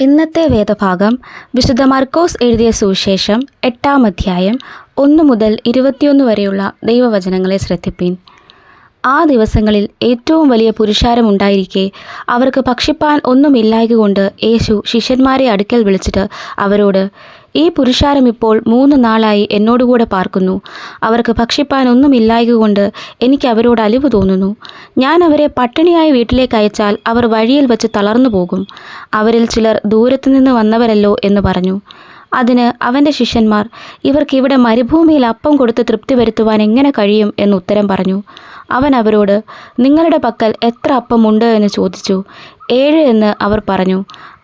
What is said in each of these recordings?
ഇന്നത്തെ വേദഭാഗം വിശുദ്ധ മർക്കോസ് എഴുതിയ സുവിശേഷം 8-ാം അധ്യായം 1 മുതൽ 21 വരെയുള്ള ദൈവവചനങ്ങളെ ശ്രദ്ധിപ്പിൻ. ആ ദിവസങ്ങളിൽ ഏറ്റവും വലിയ പുരുഷാരമുണ്ടായിരിക്കെ അവർക്ക് ഭക്ഷിപ്പാൻ ഒന്നുമില്ലായ്കകൊണ്ട് യേശു ശിഷ്യന്മാരെ അടുക്കൽ വിളിച്ചിട്ട് അവരോട്, ഈ പുരുഷാരം ഇപ്പോൾ 3 നാളായി എന്നോടുകൂടെ പാർക്കുന്നു. അവർക്ക് ഭക്ഷിപ്പാൻ ഒന്നുമില്ലായ്കകൊണ്ട് എനിക്ക് അവരോട് അലിവ് തോന്നുന്നു. ഞാൻ അവരെ പട്ടിണിയായി വീട്ടിലേക്ക് അയച്ചാൽ അവർ വഴിയിൽ വച്ച് തളർന്നു പോകും. അവരിൽ ചിലർ ദൂരത്തുനിന്ന് വന്നവരല്ലോ എന്ന് പറഞ്ഞു. അതിന് അവൻ്റെ ശിഷ്യന്മാർ, ഇവർക്ക് ഇവിടെ മരുഭൂമിയിൽ അപ്പം കൊടുത്ത് തൃപ്തി വരുത്തുവാൻ എങ്ങനെ കഴിയും എന്ന് ഉത്തരം പറഞ്ഞു. അവൻ അവരോട്, നിങ്ങളുടെ പക്കൽ എത്ര അപ്പമുണ്ട് എന്ന് ചോദിച്ചു. 7 എന്ന് അവർ പറഞ്ഞു.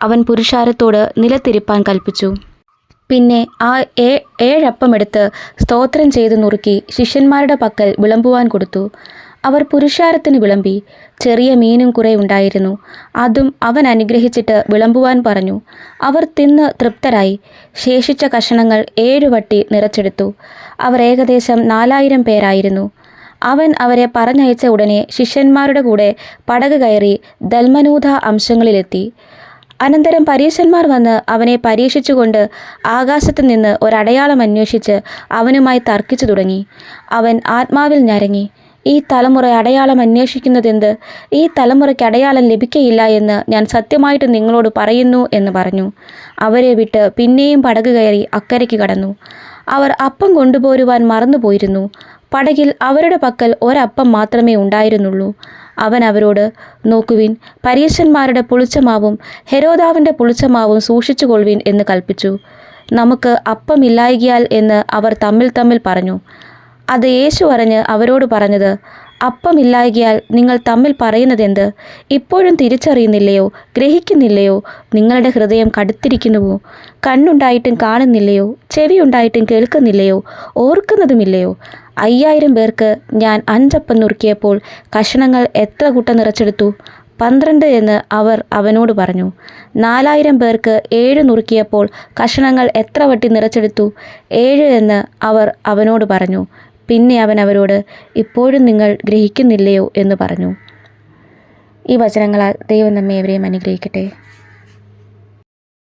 അവൻ പുരുഷാരത്തോട് നിലത്തിരിപ്പാൻ കൽപ്പിച്ചു. പിന്നെ ആ 7 അപ്പമെടുത്ത് സ്തോത്രം ചെയ്ത് നുറുക്കി ശിഷ്യന്മാരുടെ പക്കൽ വിളമ്പുവാൻ കൊടുത്തു. അവർ പുരുഷാരത്തിന് വിളമ്പി. ചെറിയ മീനും കുറെ ഉണ്ടായിരുന്നു. അതും അവൻ അനുഗ്രഹിച്ചിട്ട് വിളമ്പുവാൻ പറഞ്ഞു. അവർ തിന്ന് തൃപ്തരായി. ശേഷിച്ച കഷണങ്ങൾ 7 വട്ടി നിറച്ചെടുത്തു. അവർ ഏകദേശം 4000 പേരായിരുന്നു. അവൻ അവരെ പറഞ്ഞയച്ച ഉടനെ ശിഷ്യന്മാരുടെ കൂടെ പടക് കയറി ദൽമനൂഥ അംശങ്ങളിലെത്തി. അനന്തരം പരീശന്മാർ വന്ന് അവനെ പരീക്ഷിച്ചുകൊണ്ട് ആകാശത്ത് നിന്ന് ഒരടയാളം അന്വേഷിച്ച് അവനുമായി തർക്കിച്ചു തുടങ്ങി. അവൻ ആത്മാവിൽ ഞരങ്ങി, ഈ തലമുറ അടയാളം അന്വേഷിക്കുന്നതെന്ത്? ഈ തലമുറയ്ക്ക് അടയാളം ലഭിക്കയില്ല എന്ന് ഞാൻ സത്യമായിട്ട് നിങ്ങളോട് പറയുന്നു എന്ന് പറഞ്ഞു. അവരെ വിട്ട് പിന്നെയും പടക് കയറി അക്കരയ്ക്ക് കടന്നു. അവർ അപ്പം കൊണ്ടുപോരുവാൻ മറന്നുപോയിരുന്നു. പടകിൽ അവരുടെ പക്കൽ ഒരപ്പം മാത്രമേ ഉണ്ടായിരുന്നുള്ളൂ. അവൻ അവരോട്, നോക്കുവിൻ, പരീശന്മാരുടെ പുളിച്ചമാവും ഹെരോദാവിൻ്റെ പുളിച്ചമാവും സൂക്ഷിച്ചു കൊള്ളുവിൻ എന്ന് കൽപ്പിച്ചു. നമുക്ക് അപ്പമില്ലായ്കയാൽ എന്ന് അവർ തമ്മിൽ പറഞ്ഞു. അത് യേശു അറിഞ്ഞ് അവരോട് പറഞ്ഞത്, അപ്പമില്ലായ്കയാൽ നിങ്ങൾ തമ്മിൽ പറയുന്നതെന്ത്? ഇപ്പോഴും തിരിച്ചറിയുന്നില്ലയോ? ഗ്രഹിക്കുന്നില്ലയോ? നിങ്ങളുടെ ഹൃദയം കടുത്തിരിക്കുന്നുവോ? കണ്ണുണ്ടായിട്ടും കാണുന്നില്ലയോ? ചെവിയുണ്ടായിട്ടും കേൾക്കുന്നില്ലയോ? ഓർക്കുന്നതുമില്ലയോ? 5000 പേർക്ക് ഞാൻ 5 അപ്പം നുറുക്കിയപ്പോൾ കഷണങ്ങൾ എത്ര കുട്ട നിറച്ചെടുത്തു? 12 എന്ന് അവർ അവനോട് പറഞ്ഞു. 4000 പേർക്ക് 7 നുറുക്കിയപ്പോൾ കഷണങ്ങൾ എത്ര വട്ടി നിറച്ചെടുത്തു? 7 എന്ന് അവർ അവനോട് പറഞ്ഞു. പിന്നെ അവൻ അവരോട്, ഇപ്പോഴും നിങ്ങൾ ഗ്രഹിക്കുന്നില്ലയോ എന്ന് പറഞ്ഞു. ഈ വചനങ്ങളാൽ ദൈവം നമ്മെ ഏവരെയും അനുഗ്രഹിക്കട്ടെ.